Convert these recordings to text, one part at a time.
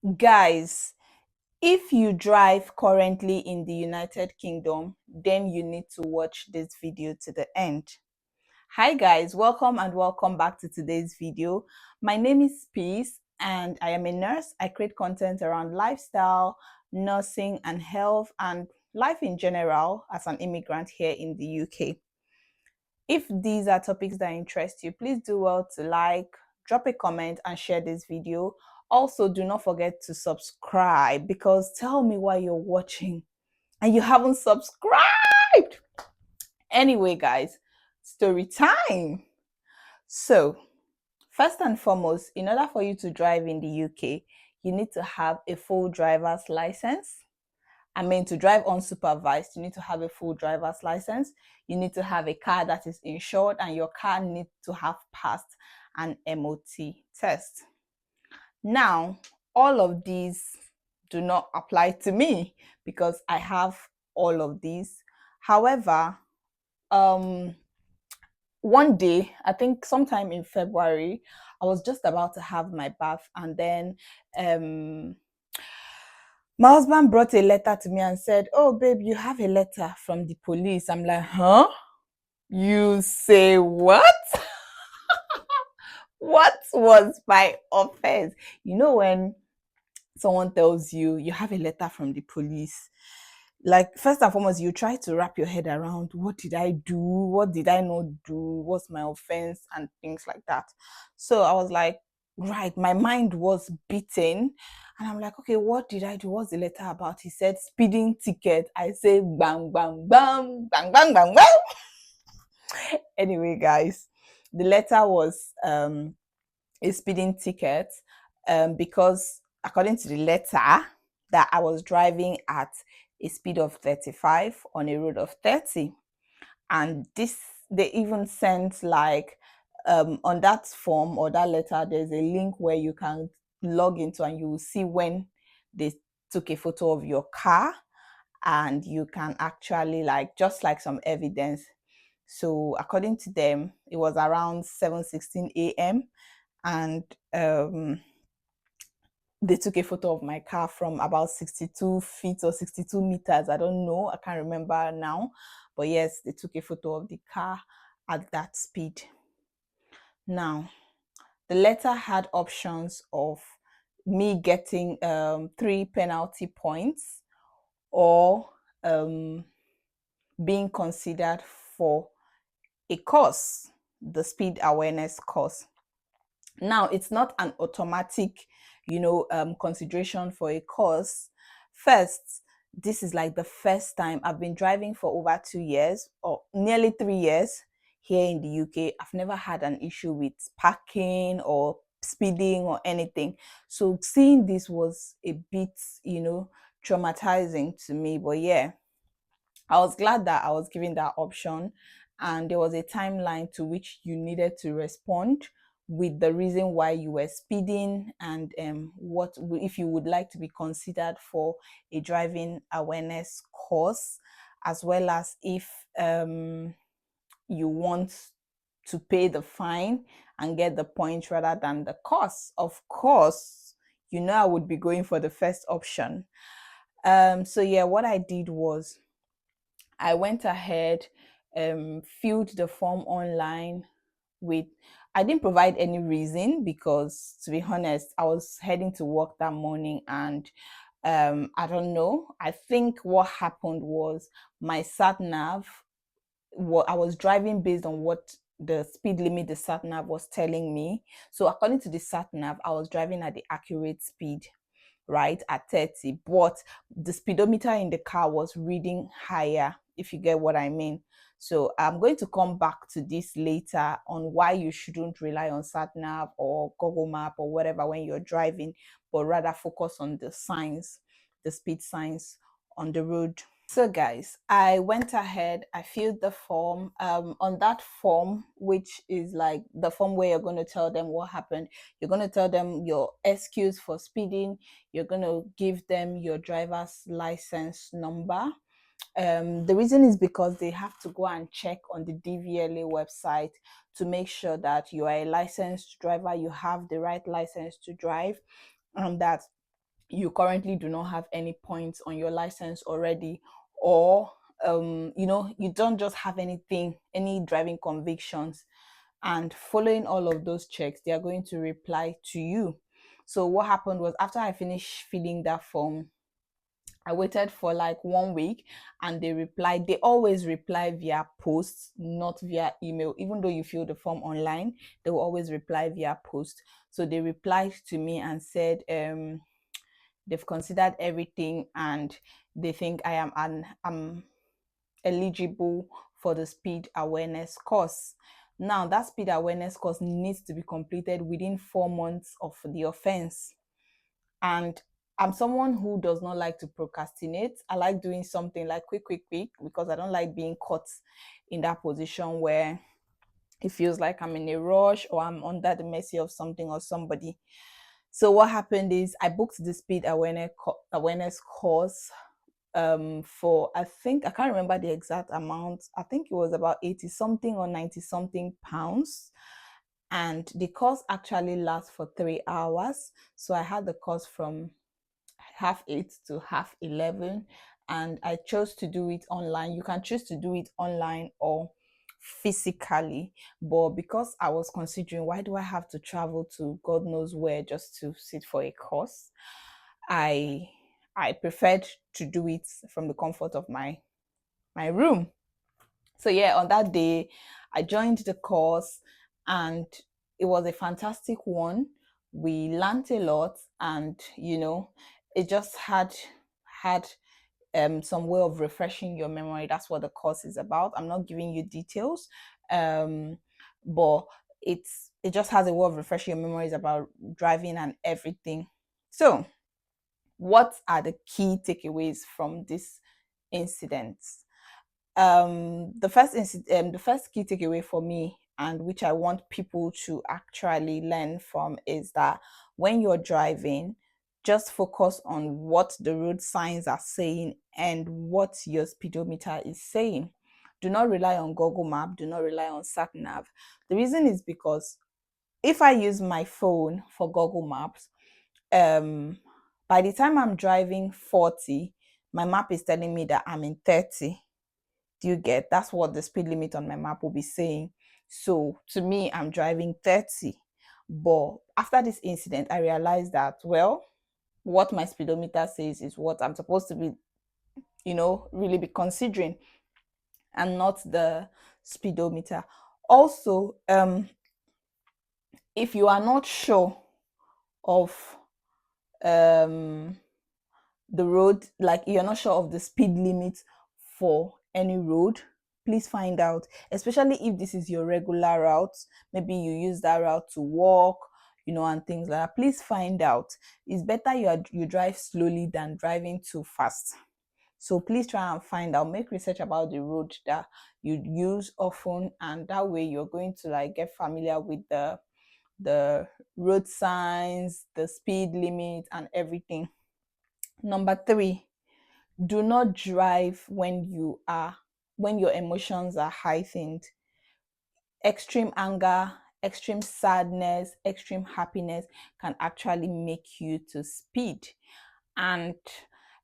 Guys, if you drive currently in the United Kingdom, then you need to watch this video to the end. Hi guys, welcome back to today's video. My name is Peace and I am a nurse. I create content around lifestyle, nursing and health and life in general as an immigrant here in the UK. If these are topics that interest you, please do well to like, drop a comment and share this video. Also, do not forget to subscribe because tell me why you're watching and you haven't subscribed. Anyway, guys, story time. So, first and foremost, in order for you to drive in the UK, you need to have a full driver's license. To drive unsupervised, you need to have a full driver's license. You need to have a car that is insured, and your car needs to have passed an MOT test. Now, all of these do not apply to me because I have all of these. However, one day, I think sometime in February, I was just about to have my bath, and then my husband brought a letter to me and said, "Oh, babe, you have a letter from the police." I'm like, "Huh? You say what?" What was my offense? You know, when someone tells you you have a letter from the police, like, first and foremost, you try to wrap your head around, what did I do? What did I not do? What's my offense? And things like that. So I was like, right, my mind was beaten. And I'm like, okay, what did I do? What's the letter about? He said, speeding ticket. I say, bang, bang, bang, bang, bang, bang, bang. Anyway, guys, the letter was a speeding ticket because according to the letter that I was driving at a speed of 35 on a road of 30. And this, they even sent like on that form or that letter, there's a link where you can log into and you will see when they took a photo of your car, and you can actually like just like some evidence. So according to them, it was around 7:16 a.m. and they took a photo of my car from about 62 feet or 62 meters. I don't know. I can't remember now. But yes, they took a photo of the car at that speed. Now, the letter had options of me getting 3 penalty points or being considered for a course, the speed awareness course. Now, it's not an automatic, consideration for a course. First, this is like the first time I've been driving for over 2 years or nearly 3 years here in the UK. I've never had an issue with parking or speeding or anything. So seeing this was a bit, traumatizing to me. But yeah, I was glad that I was given that option, and there was a timeline to which you needed to respond with the reason why you were speeding and what if you would like to be considered for a driving awareness course, as well as if you want to pay the fine and get the points rather than the cost. Of course, I would be going for the first option. So yeah, what I did was I went ahead, filled the form online with, I didn't provide any reason because, to be honest, I was heading to work that morning, and I don't know. I think what happened was my sat nav, what I was driving based on what the speed limit the sat nav was telling me. So according to the sat nav, I was driving at the accurate speed, right, at 30, but the speedometer in the car was reading higher, if you get what I mean. So I'm going to come back to this later on why you shouldn't rely on sat nav or Google Map or whatever when you're driving, but rather focus on the signs, the speed signs on the road. So guys, I went ahead, I filled the form. On that form, which is like the form where you're going to tell them what happened, you're going to tell them your excuse for speeding, you're going to give them your driver's license number. The reason is because they have to go and check on the DVLA website to make sure that you are a licensed driver, you have the right license to drive, and that you currently do not have any points on your license already, or you don't just have any driving convictions. And following all of those checks, they are going to reply to you. So what happened was, after I finished filling that form, I waited for like 1 week, and they replied. They always reply via post, not via email. Even though you fill the form online, they will always reply via post. So they replied to me and said, they've considered everything, and they think I'm eligible for the speed awareness course. Now, that speed awareness course needs to be completed within 4 months of the offense. And I'm someone who does not like to procrastinate. I like doing something like quick, quick, quick, because I don't like being caught in that position where it feels like I'm in a rush or I'm under the mercy of something or somebody. So what happened is, I booked the speed awareness course for, I think, I can't remember the exact amount. I think it was about 80 something or 90 something pounds. And the course actually lasts for 3 hours. So I had the course from 8:30 to 11:30, and I chose to do it online. You can choose to do it online or physically, but because I was considering, why do I have to travel to God knows where just to sit for a course, I I preferred to do it from the comfort of my room. So yeah, on that day, I joined the course, and it was a fantastic one. We learned a lot, and it just had some way of refreshing your memory. That's what the course is about. I'm not giving you details, um, but it just has a way of refreshing your memories about driving and everything. So, what are the key takeaways from this incident? The first key takeaway for me, and which I want people to actually learn from, is that when you're driving, just focus on what the road signs are saying and what your speedometer is saying. Do not rely on Google Map, do not rely on sat nav. The reason is because if I use my phone for Google Maps, um by the time I'm driving 40, my map is telling me that I'm in 30. Do you get? That's what the speed limit on my map will be saying. So to me, I'm driving 30. But after this incident, I realized that, well, what my speedometer says is what I'm supposed to be, really be considering, and not the speedometer. Also, if you are not sure of um the road, like you're not sure of the speed limit for any road, please find out, especially if this is your regular route. Maybe you use that route to walk, and things like that. Please find out. It's better you drive slowly than driving too fast. So please try and find out, make research about the road that you use often, and that way you're going to like get familiar with the road signs, the speed limit, and everything. Number three, do not drive when your emotions are heightened. Extreme anger, extreme sadness, extreme happiness can actually make you to speed. And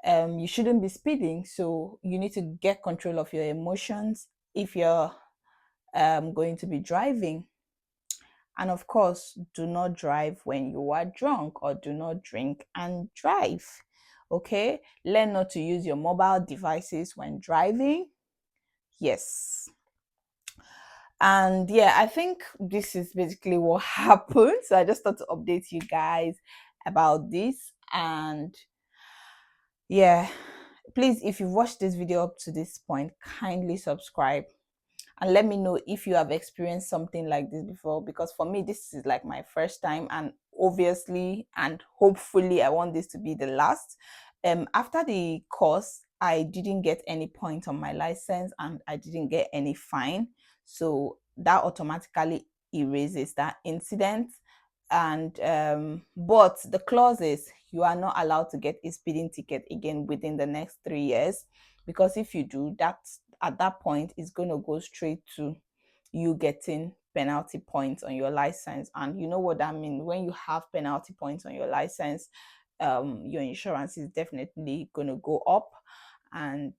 you shouldn't be speeding, so you need to get control of your emotions if you're going to be driving. And of course, do not drive when you are drunk, or do not drink and drive. Okay? Learn not to use your mobile devices when driving. Yes. And yeah, I think this is basically what happened. So I just thought to update you guys about this. And yeah, please, if you've watched this video up to this point, kindly subscribe and let me know if you have experienced something like this before, because for me this is like my first time, and obviously and hopefully I want this to be the last. After the course, I didn't get any point on my license, and I didn't get any fine, so that automatically erases that incident. And but the clause is, you are not allowed to get a speeding ticket again within the next 3 years, because if you do that, at that point it's going to go straight to you getting penalty points on your license. And you know what that means. When you have penalty points on your license, your insurance is definitely going to go up, and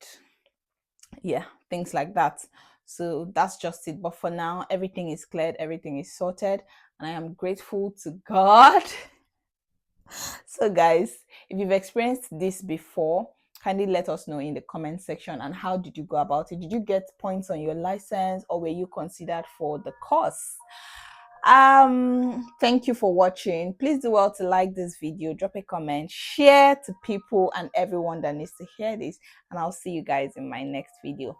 yeah, things like that. So that's just it. But for now, everything is cleared, everything is sorted, and I am grateful to God. So guys, if you've experienced this before, kindly let us know in the comment section. And how did you go about it? Did you get points on your license, or were you considered for the course? Thank you for watching. Please do well to like this video, drop a comment, share to people and everyone that needs to hear this, and I'll see you guys in my next video.